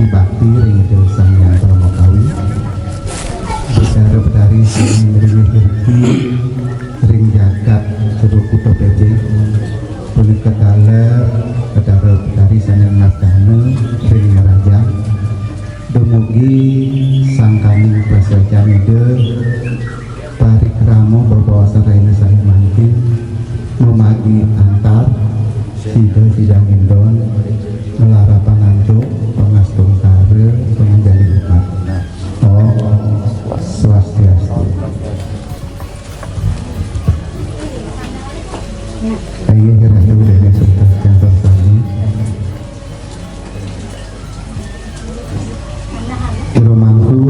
bakti ring dosa yang termokawi bicara dari sini meriliki ring jagat kudu kuto peje punik kedala kedara dari sana ngatane ring raja dumugi sangkaning prasajanide parikramo bawa sarayana sari mangkin memagi antar sidang indon melara pangantuk pangastung kare penganjali umat swastiastu. Ayo ratu dari Sultan Jantan Sani Iromangku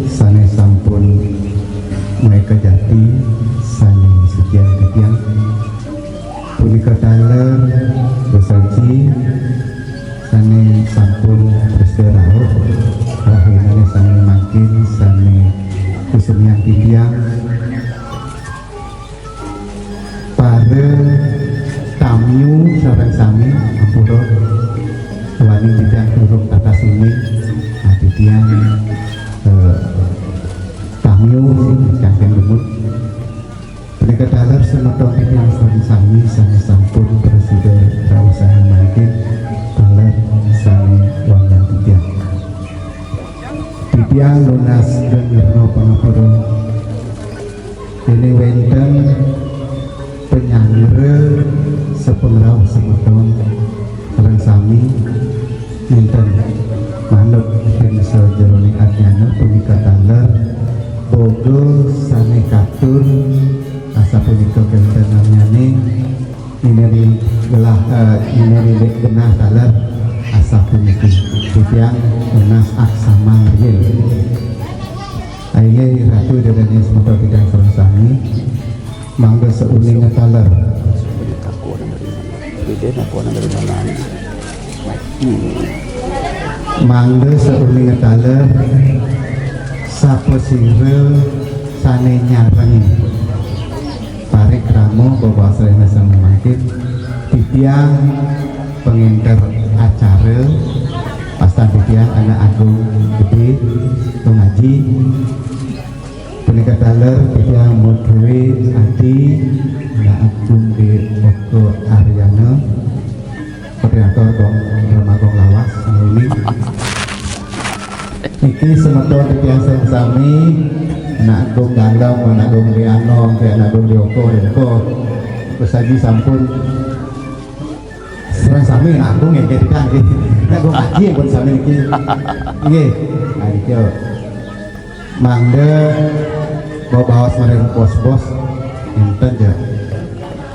sane sampun mereka jati sane sekian ketiang punika dalam besaji sane sampun berserau rahimane sane makin sane kusumian tiang para tamu sareng sami ampura wani tidak turun tata sini tiang tamu cangkeng gemut mereka dalam senotong yang sareng sami sane sampun presiden rawusan makin dalam sane wanyang tiang lunas dan nirno pangapura ini wenten penyangre sepengrau semetong sareng sami minten manut ing sajeroning adyana punika daler bogo sane katur asa punika kenten namanyane mineri gelah mineri genah daler asa punika titiang lunas aksama riil aye ratu dadane semoga tidak sareng sami mangga seuning ngetaler mangga seuning ngetaler saposire sane nyareng parikramo bawa sarana sang mangkin titiang pengenter acara pastan titiang anak agung gede ngaji punika daler titiang modwe adi anak agung di Oko Aryana koordinator kong Ramakong Lawas ini iki semeton titiang sami anak agung dalam anak agung di Anong anak agung di Oko besaji sampun serang sami anak agung ya kita anak agung ngaji yang pun sami iki nggih iki mangga bawa semarang bos-bos enten ya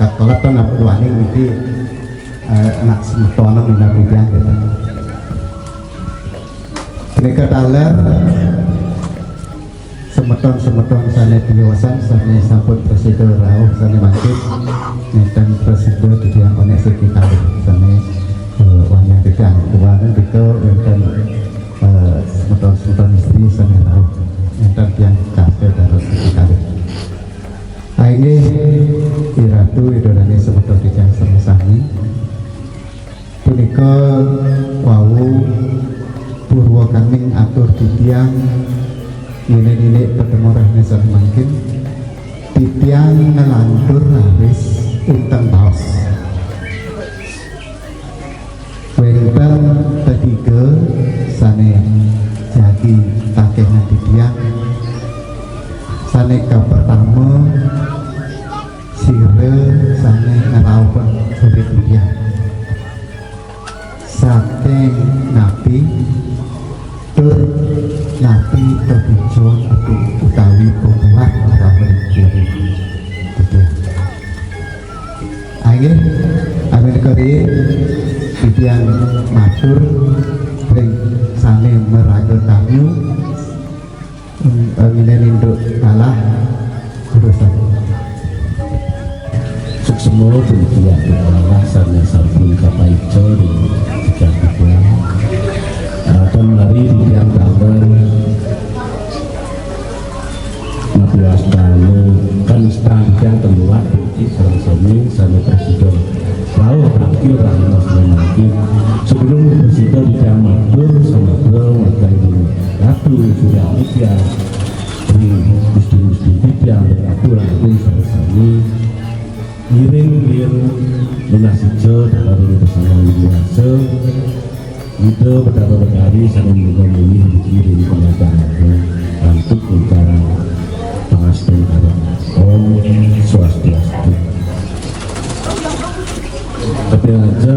katolat kan apa duaning iki anak semetona minta bidang gitu mereka daler semeton sana dewasa sana sampun presiden rauh sana mangkit enten presiden di yang koneksi kita sana wanyang bidang kemudian kita enten semeton istri sana rauh enten yang kafe darus kita ini iratu idolane semeton dijang sami punika wau purwa kaning atur titiang ini pertemorahnya sareng mangkin titiang ngelantur habis untang baos wenten ketiga sane jadi takehna titiang sane ka pertama sire sane ngerawon urip titiang sateng napi tur napi terbijon utawi pembuat rawon diri akhir amin kari titiang matur ring sane meraga tamu ngene induk kalah urusan semua demikian Allah sana sampun kapaico di jatian akan lari di yang dalam nabias dalu kan sepanjang temuan di sarang sami sana presiden Lalu terakhir rahimah semakin sebelum bersihkan di jam matur sama bro maka ini ratu sudah ikhya ini mesti ikhya dan ratu langsung sama-sama ngiring menasijo dari bersama biasa itu beberapa kali saya mengunjungi dikirim pengajaran untuk bicara pengasih kepada Om Swastiastu. Tapi aja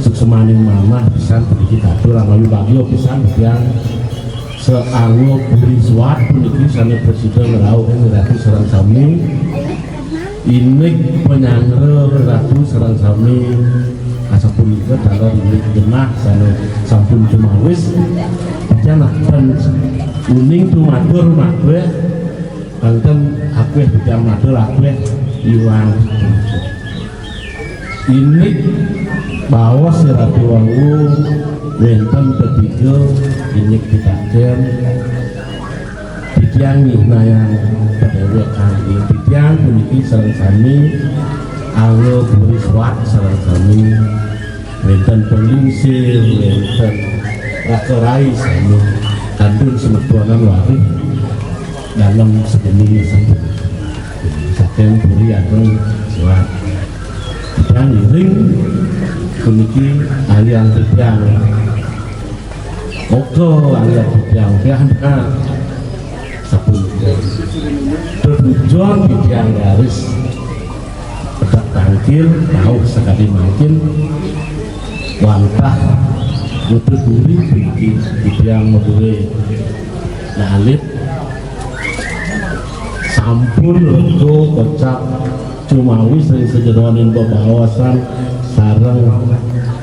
suksemaning mamah pisan sedikit atur amayu bagio pisan yang seanggo beri suat puniki sana presiden ngerau ratu serang sami ini penyangre ratu serang sami asapun itu dalam ini genah sana sampun cemawis jangan dan uning tu matur makwe bangten akwe bidang matur akwe iwang ini bahwa si Ratu Wangu wenten ketiga ini kita ken titiang yang pada kali titiang memiliki sarang sami anggo beri swat sarang sami wenten penglingsir wenten rakerai sami kandung semetuanan wari dalam segini sampai saking beri ageng swat yang ring memiliki alian titiang oke alian titiang karena sepuluh bertujuan titiang garis pedak tangkil tahu sekali makin wantah nutup duri bikin titiang module nalit sampun lego kocak Cumawi sering sejeronin bawasan sarang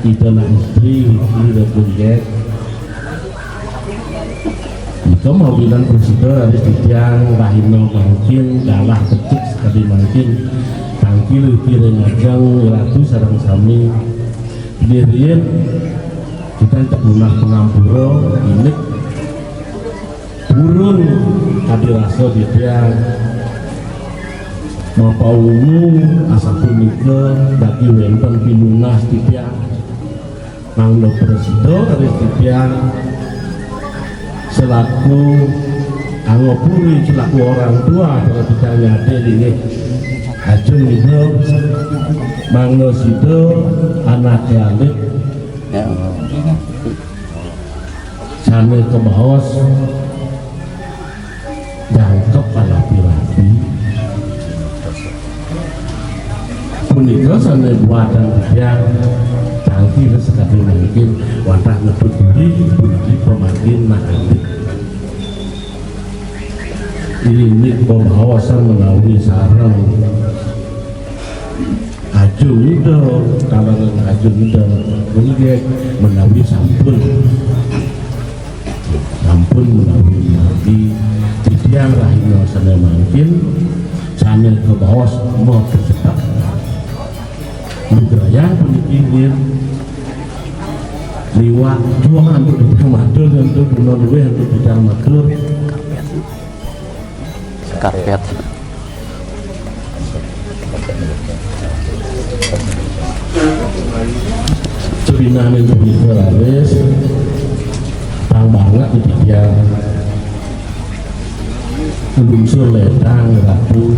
idana istri ini rebujet jika mau bilang presiden harus ditiang rahino mungkin kalah kecil sekali mungkin tangkil kira ngajang ratu sarang sami dirian kita tak munah pengampuro ini burun kadirasa ditiang mapa umum asapun nikah bagi wenten pinunah titiang manglo presiden dari titiang selaku anggopuri selaku orang tua kalau titiang nyade ini hajung itu manglo sido anak yalik sana ke bawah jangkep rapi-rapi punika sana buatan yang tangki sekali mungkin wantah ngebut budi pemakin makani ini pembawasan melalui sarang ajung itu kalau ajung itu ini dia melalui sampun melalui nabi titiang rahino sana mungkin sana ke bawah mau bercetak budaya pendidikan liwat jualan untuk bidang matur untuk menolwe untuk bidang matur karpet cebinan itu dikeralis tang banget di dia unsur ledang ratu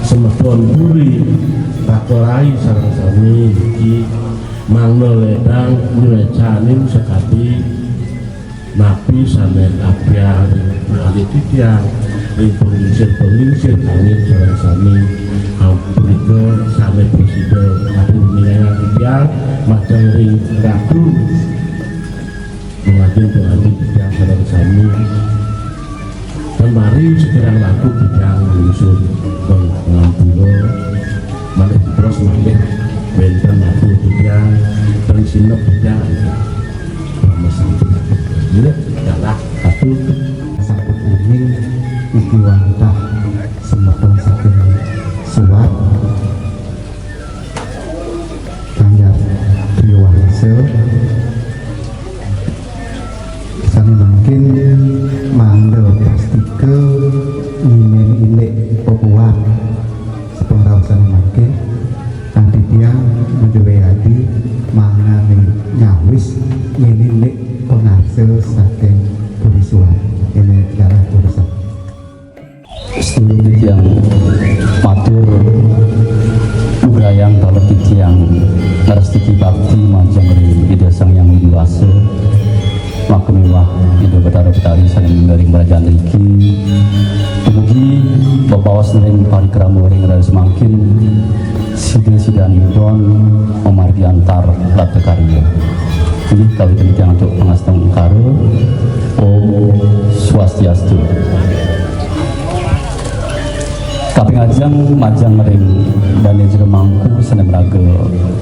semeton buri rakorai sarang sami iki mangno ledang nyuecanin sekati napi sanen apya ali titiang ring pengingsir angin sarang sami hampurike same presiden adu nilai titiang macam ring ratu mengajin tuhan titiang sarang sami kemari sekarang laku bidang unsur pengampulo mana terus makin benteng laku bidang tersinap bidang sama sampai ini adalah satu satu ini iki wantah semeton saking suat kanjar triwangsa sana mungkin mandel pastike nyimen ilek popuan sepengrawasan mungkin nanti dia menuju sedulur titiang matur ugrayang kalau titiang ngarestiki bakti majang ring ida sang yang wiwasa maka mewah ida betara betari saling garing kerajaan riki dumugi babawas ring parikrama ring rada semakin sidan yudon memargi antar labda karya. Jadi kali titiang untuk pengastan karo Om Swastiastu. Kaping ajang majang ring Dane Jeremangku sana meraga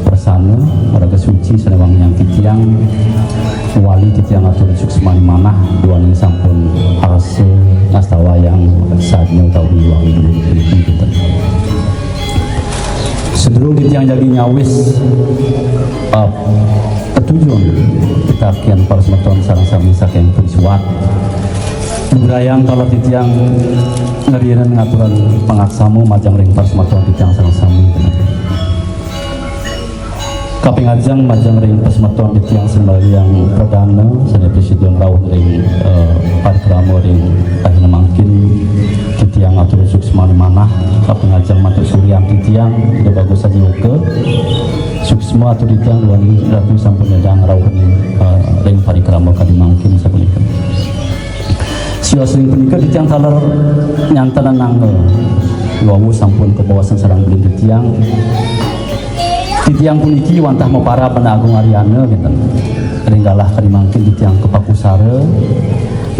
persana meraga suci sana wang yang titiang wali titiang atur suksmani manah duaning sampun arse ngastawa yang saatnya utawi wang kita sedulur titiang jadi nyawis ketujuan kita kian para semeton sarang sami saking persuat Burayang kalau titiang ngeriran ngaturan pengaksamu majang ring persmatuan titiang sarang sami kaping ajang majang ring persmatuan titiang sembali yang perdana sana presiden rawuh ring parikrama ring tahina mangkin titiang atur suksmani manah kaping ajang matur suryam titiang tidak bagus saja uke suksma atur titiang duani ratu sampun nedang rawuh ring parikrama kadi mangkin sapunika Sio sering penikah titiang taler nyantanan nangge wawu sampun kebawasan sarang belin titiang puniki wantah mepara pada agung Ariana gitu ringgalah kadimangkin titiang kepakusara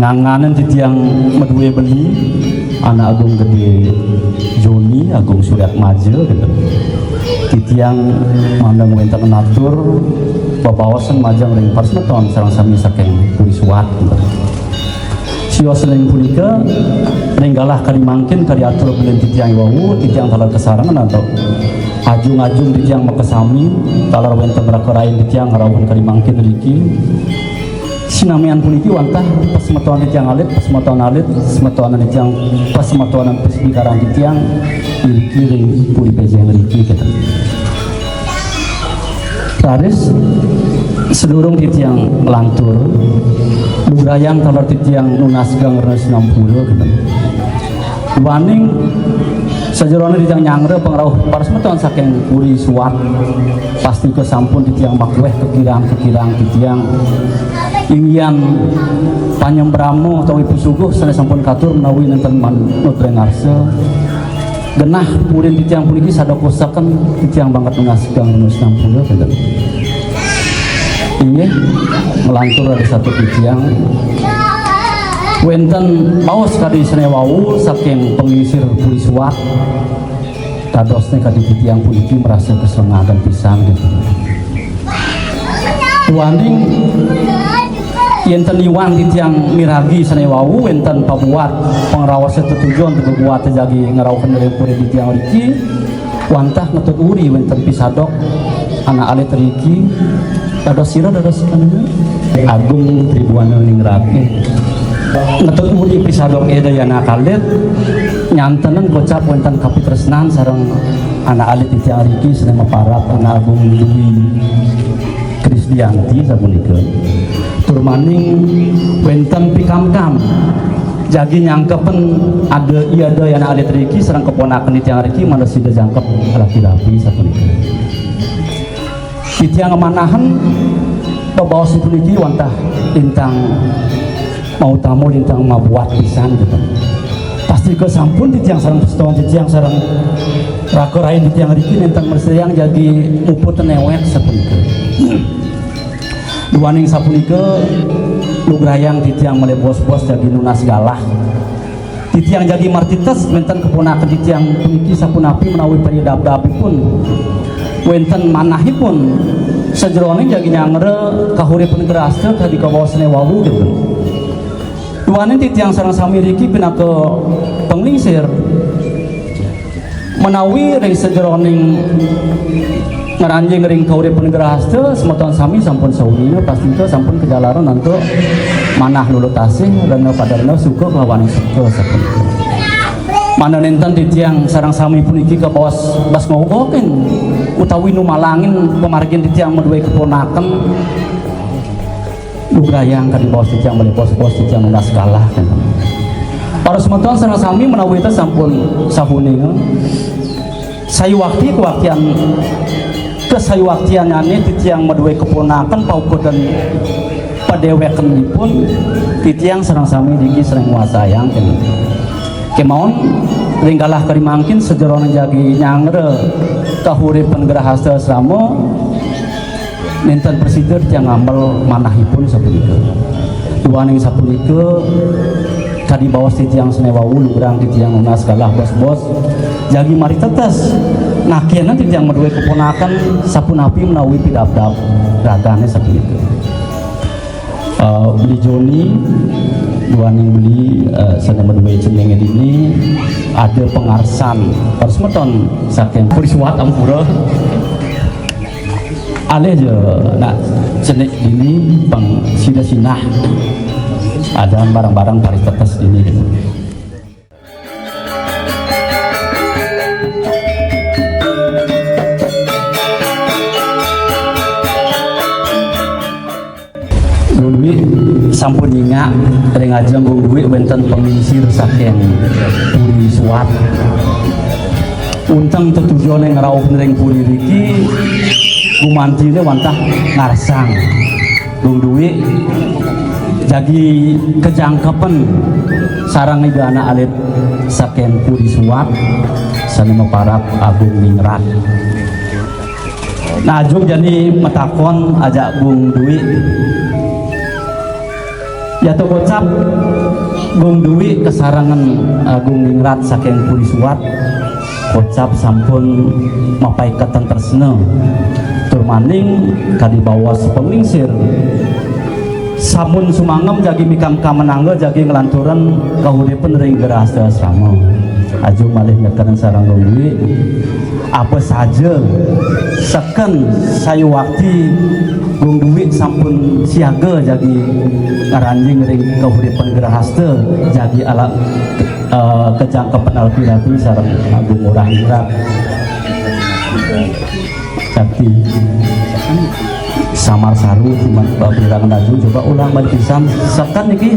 nganganen titiang medue beli anak agung gede Joni agung Suryat Maje gitu titiang mandang wenten natur babawasan majang ring parsmeton sarang sami saking puriswat gitu Sio sering punika ringgalah kadimangkin kadiatur belin titiang wawu titiang talar kesarangan atau ajung-ajung titiang makasami talar wenten rakarain titiang ngarawan kadimangkin riki sinamian puniki wantah pasmatuan titiang alit pasmatuan sematuan titiang pasmatuan pesbikaran titiang riki ring puri pejeng riki kita taris seluruh titiang lantur Burayang talar titiang nunas gang renes 60 gitu waning sejerone titiang nyangre pengrauh parsmeton saking puri suat pasti kesampun titiang makweh kekirang titiang ingyan panyembramo atau ibu suguh sana sampun katur menawi nenten manut rengarse genah purin titiang puniki sadokosaken titiang banget nunas gang renes 60 gitu ini melantur ada satu titiang wenten paus kadi senewawu saking pengisir puliswat tadosnya kadi titiang puniki merasa kesenangan pisan gitu tuanding yenten iwan titiang miragi senewawu wenten pabuat pengrawasnya tujuan untuk buat terjadi ngerawkan dari puri titiang riki wantah ngetut uri wenten pisadok anak alit riki dados kanana agung tribuana ningrake ngetut uri pisadok edayana kalit nyantenan gocap wonten kapitresnan sareng anak alit titiang riki sedaya maparat anak agung Dwi Krisdianti sapunika tur maning wonten pikamkam jagi nyangkepen ada yana alit riki sareng keponakan titiang riki mana sida jangkep rapi-rapi sapunika titiang manahan babawa puniki wantah lintang mau tamu lintang mabuat pisan gitu pasti kesampun titiang sareng pestawan titiang sareng rakarain titiang riki lintang merseyang jadi muput tenewek sapunika duaning sapunika lugrayang titiang mele bos-bos jadi nunas galah titiang jadi martites wenten keponakan titiang puniki sapunapi menawi penyedap-dapipun wenten manahipun sejeroning jadi nyangre kahuripun kerasta kadi kabawa senewawu gitu duaning titiang sareng sami riki pina ke penglingsir menawi ring sejeroning ngeranjing ring kahuripun kerasta semeton sami sampun saurina pasti itu sampun kejalaran nanti manah lulutasih dan padarna suka lawan suka sapunika mana nenten titiang sarang sami puniki ke bos bas ngogoken utawi nu malangin pemargin titiang medue keponaken lugrayang kadi bos titiang beli bos titiang nunas kalah kan Para semeton sareng sami menawi teh sampun sahuninga sayuwakti kesayuwaktianane titiang maduwe keponakan paukeun padewekenipun titiang sareng sami diki sareng wasayang kemauan ringgalah karimangkin sejerona jagi nyangre kahuripan gerahasta asrama ninten presiden yang ngambil manahipun sapunika duaning sapunika tadi bawah titiang senewawu lugrang titiang unas kalah bos-bos jagi mari tetes nah kiana titiang maduwe keponakan sapunapi menawi pidap-dap ragane sapunika beli Joni duaning beli sana maduwe cenenge ini ada pengarsan terus meton saking perisuat ampura alih je nak cenek ini bang sida-sinah ada barang-barang paritetes ini gitu. Duit sampun ingat ring ajeng duit benten pengisir saking puri suat untang tujuan yang ngeraup ring puri riki gumantinya wantah ngarsang duit jadi kejangkepan sarang ida anak alit saking puri suat sana parak agung ningrat nah ajung jadi metakon ajak bung duit ya to kocap Gung Dwi kesarangan Agung Ningrat saking puri suat kocap sampun mapai keten tersena tur maning kadibawa sepenglingsir sampun sumangem jagi mikam kamenangga jagi ngelanturan kahuripan ring gerahasta asrama ajung malih nyekanan sarang Gung Dwi apa saja seken sayuwakti Gung Dwi sampun siaga jagi ngaranjing ring kahuripan gerahasta jagi ala kejangkepan alpi-alpi sareng Agung Murah Indra Sakti Samar Saru cuman babirangan aju coba ulang balik pisan sekan niki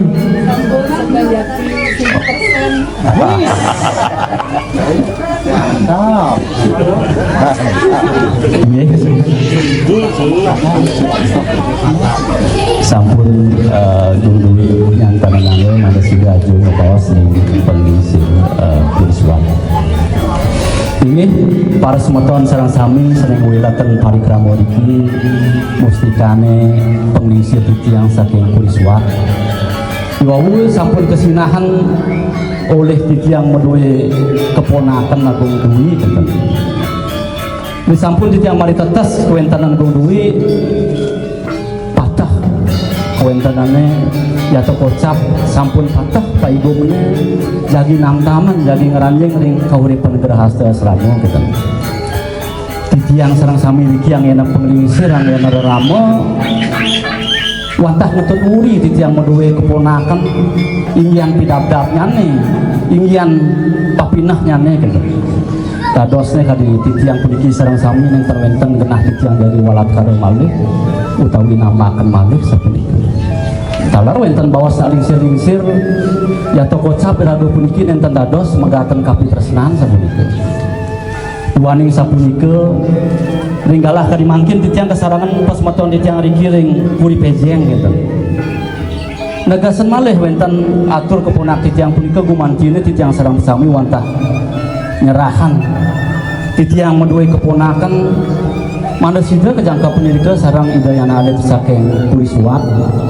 sampun dulu yang tanah-tanah ada siga aju ngebawas ning pengisi kursuan ini para semeton sareng sami seneng wilatan parikrama iki mustikane pengisi titiang saking kursuan diwawu sampun kesinahan oleh titiang maduwe keponakan Agung Dwi gitu. Disampun titiang mari tetes kuentanan Agung Dwi patah kuentanane ya kocap sampun patah Pak Ibu meneh jagi nang taman jagi ngeranjing ring kahuripan gerahasta asrama gitu. Titiang sareng sami iki yang enak penglingsir yang enak rama wantah ngetut uri titiang maduwe keponakan ingyan pidap-dap nyane ingyan papinah nyane gitu tadosnya kadi titiang puniki sareng sami yang terwenten genah titiang dari walat karo malih utawi namakan malih sapunika talar wenten bawa salingsir-lingsir ya toko cap rado puniki nenten dados megaten kapitresnan sapunika duaning sapunika ringgalah kadimangkin titiang kesarangan pas maton titiang rikiring puri pejeng gitu negasan malih wenten atur keponak titiang punika gumantina titiang sareng sami wantah nyerahan titiang maduwe keponakan mana sida kejangka penirika sareng idayana alit saking puri suat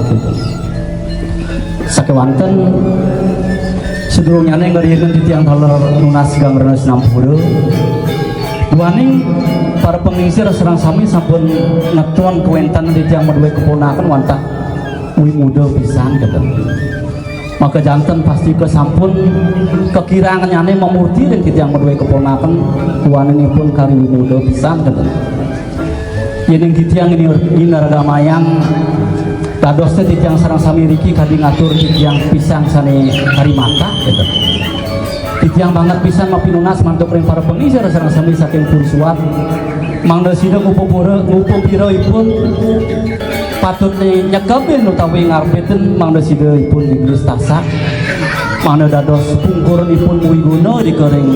gitu sakewanten sedurungnya ngarieun titiang taler nunas gangrenes 60 duaning para pengisir serang sami sampun ngetuan kewentan titiang maduwe keponakan wantah wi muda pisan gitu maka jantan pasti kesampun kekirangan nyane memurti dan titiang maduwe keponakan duaning pun kari wi muda pisan gitu yening titiang ini naramayang dadosnya titiang sareng sami riki kadi ngatur titiang pisang sane karimata gitu titiang banget pisan mapinunas mantuk ring para pengisir sareng sami saking kursuat mangda sida ngupupireupun patut nyekepin utawi ngarepkeun mangda sida ipun digris tasak mana dados pungkuranipun Wiguna dikering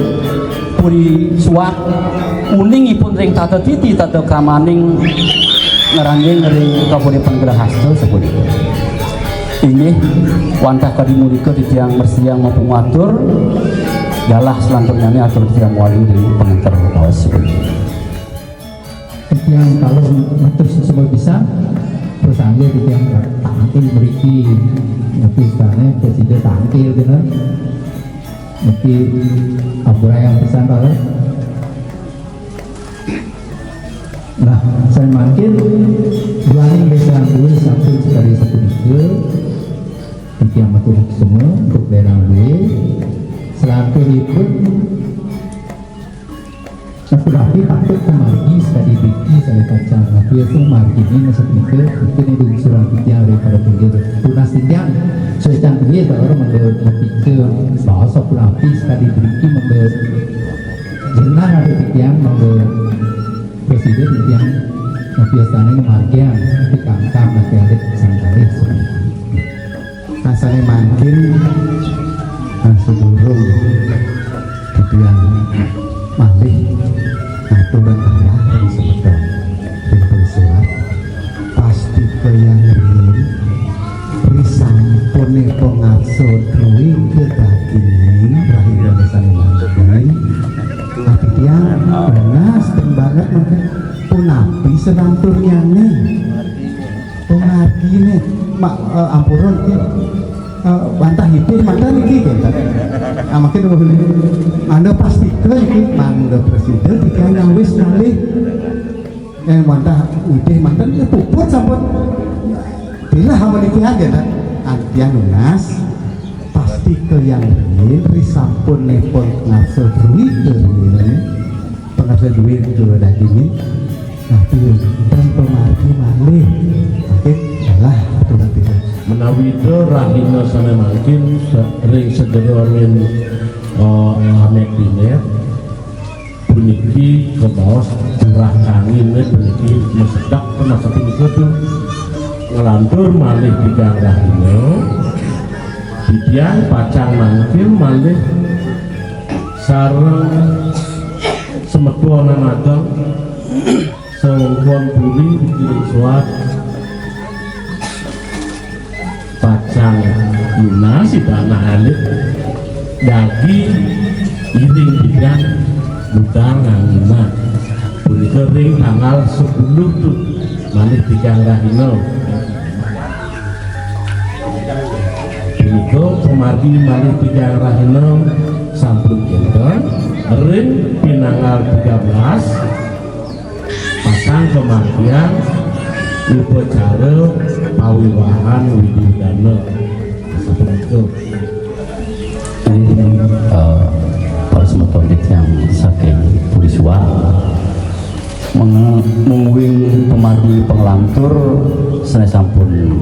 puri suwak uningipun ring tata titi tata kamaning ngerangging ring Kapuripan Grahasta sapunika. Inggih wantah kadimulika titiang mersiang maupun atur galah selanturnya atur titiang wali dari pengantar kawas sapunika. Yang kalau terus semua bisa terus ambil yang tampil beriki tapi sekarang presiden tampil gitu nanti abura yang pesan kalau nah saya makin dua ini bisa ambil satu sekali satu itu yang betul semua untuk daerah gue selaku ikut tapi takut kemargi sekali biki sekali kacang tapi itu margi ini masa pikir itu ini diusulan tiang daripada pinggir tunas tiang soalnya dia kalau orang pikir bahasa pulapi sekali biki menurut jenah ada tiang menurut presiden tiang biasanya margian tapi kangkang nanti ada sangkari rasanya makin sedurung tiang malih aturan Allah yang sebetulnya yang bersuat pasti ke yang rin risampune pengaksud ruwi ke daging rahim dasar manggih tapi dia benas tembanget mungkin punapi senanturnya nih pengargi nih ampurun bantah itu mantan ini kan makin anda pasti ke ini mangga presiden jika yang wis kali bantah udah mantan itu puput sampun bila hawa itu aja kan antian lunas pasti ke yang lain risampun nepon ngasuh duit pengasuh duit itu dagingin tapi dan pemargi malih oke salah aturan tidak menawi itu rahina sana makin sering sederomin Amek Biner puniki ke bawah curah angin puniki mesedak pernah satu itu ngelantur malih bidang rahina bidian pacang mangkil malih sarang semetua namadang sewongkuan bumi dikirim suat pacang lunas si tanah alik daging iring bidang budang ngangina buli kering tanggal 10 tuh malih bidang rahino itu pemargi malih bidang rahino sampun kinten ring pinanggal 13 pasang kemargian upacara pawiwahan widudana seperti itu. Ini para semeton yang saking puriswa menguing pemargi penglantur saya sampun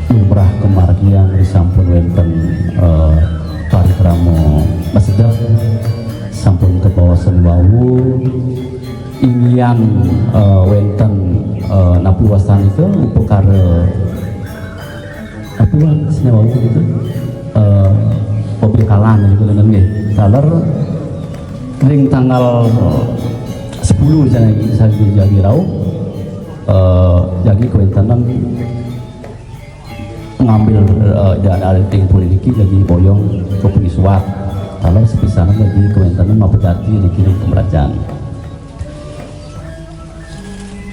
lumrah kemargian disampun wenten parikramo masedak sampun ke bawah senwawu ingin wenten napi wastan itu perkara napi senwawu gitu pembekalan gitu kan nggih taler ring tanggal 10 saya jadi rauh jadi kewentanan ngambil dana ting politik jadi boyong ke Puriswat taler sepisahan jadi kewentanan mau berarti dikirim ke kerajaan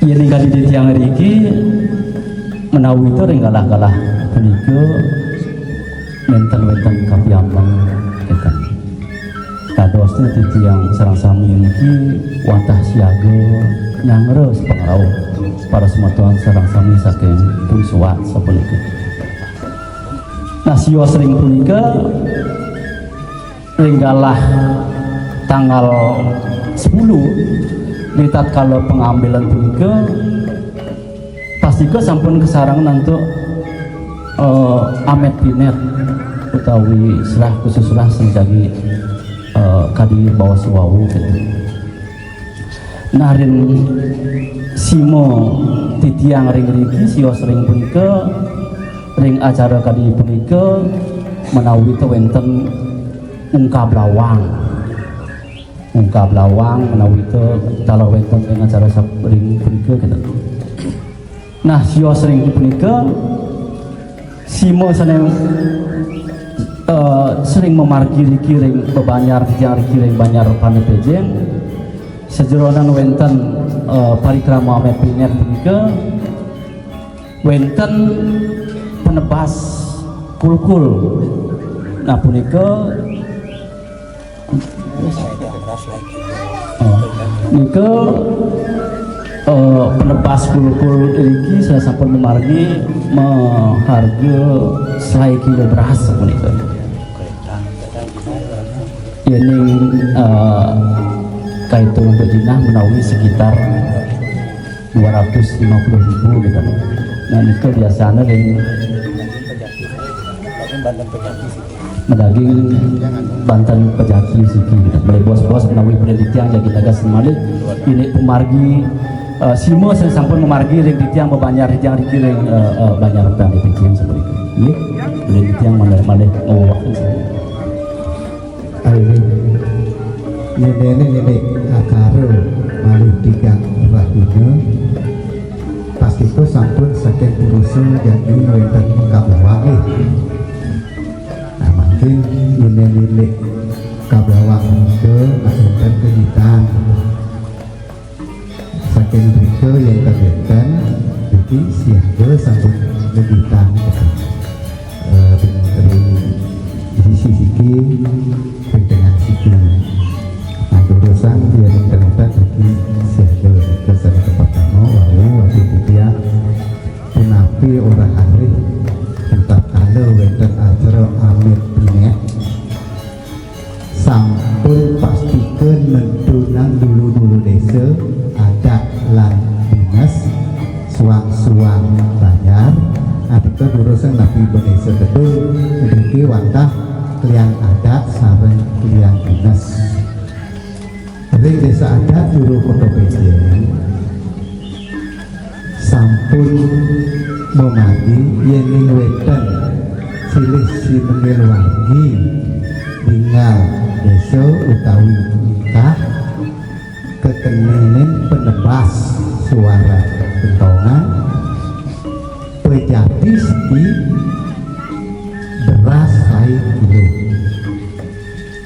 iya tinggal di tiang riki menawi itu ringgalah-galah punika menten-menten kapiambang kita kadosnya titi yang serang sami ini wantah siaga nyangre sepengarau para sematuan serang sami saking Puriswat sapunika nah siwa sering punika ringgalah tanggal 10 lihat kalau pengambilan punika pastikan sampun kesarangan untuk Amet Biner utawi selah khususlah senjagi kadi bawah suwawu gitu. Narin simo titiang ring riki siwa sering punika ring acara kadi punika menawi itu wenten ungkap lawang menawi itu kalau wenten dengan acara sering punika gitu. Nah sio sering punika simo seneng sering memargi kiring bebanyar jari kiring banyar panepejeng sejeronan wenten parikrama mepinet punika wenten penebas kulkul. Nah punika nika penebas kulkul iki saya sampun memargi harga 1 kilo beras punika. Ini kaitung bejinah menawi sekitar 250.000 gitu. Nah nika biasanya yang mendaging Banten Pejaki siki gitu. Mulai bos-bos menawi penelitian jadi naga semalik ini pemargi simo saya sampun memargi ring ditiang bebanyar yang dikiring banyak rekan di pikiran seperti itu. Ini penelitian malih waktu ini akaro malih tigang rahina pasti itu sampun saking urusan jadi wenten kabawangi. Nah mungkin ini kabawang itu wenten kehitan saking berita yang kegiatan jadi siaga sampun kehitan dari sisi-sisi dengan sisi urusan dia terlibat bagi siaga kesan pertama lalu waktu dia punapi orang hari tempat kalau wenten acara amit binek sampun pastikan mentunang dulu desa ada lan dinas suang banyak adika urusan nabi desa betul memiliki wantah kliang adat sareng kliang dinas. Dari desa adat juru Kotopejen sampun memagi yening wetan silih si menil wargi tinggal desa utawi nikah kekeninin penebas suara kentongan pejati siki beras lain kilo.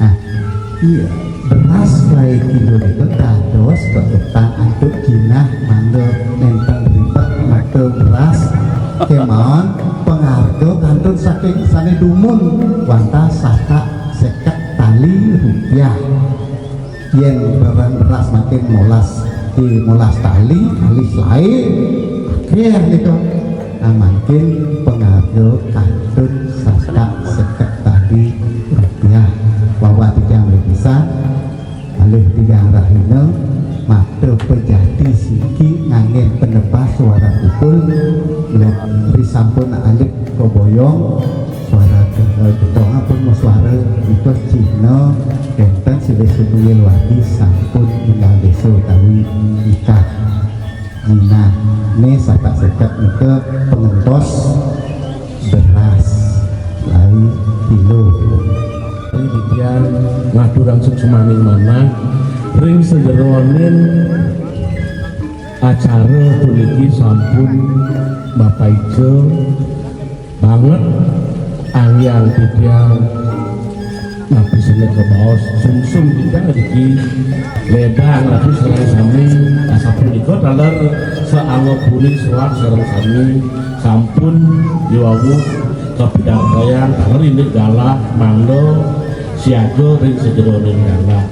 Nah iya beras lain kilo itu kados kebetan untuk jinah mangga nempel ribet maka beras kemauan pengharga kantun saking sane dumun wanta saka seket tali rupiah yen barang beras makin molas tali alis lain akhir itu nah makin pengharga kantun saka seket tali rupiah bahwa tidak bisa alih tiga rahina mata pejati siki ngangin penebas suara pukul beri sampun alih koboyong suara ketonga pun suara itu Cina enten silih seduyil wadi sampun tinggal desa utawi nikah Nina ini sakat sekat itu pengentos beras lain kilo Didian ngadurang suksemaning mana ring sejeronin acara puniki sampun Bapak Ijo banget angyang didian nabi senet ke bawah sumsum tidak di ledang nabi serang sami asapun ikut dalam seanggo kuning suar serang sami sampun diwawu kepidang bayang karena ini galah manglo siago ring sejeronin galah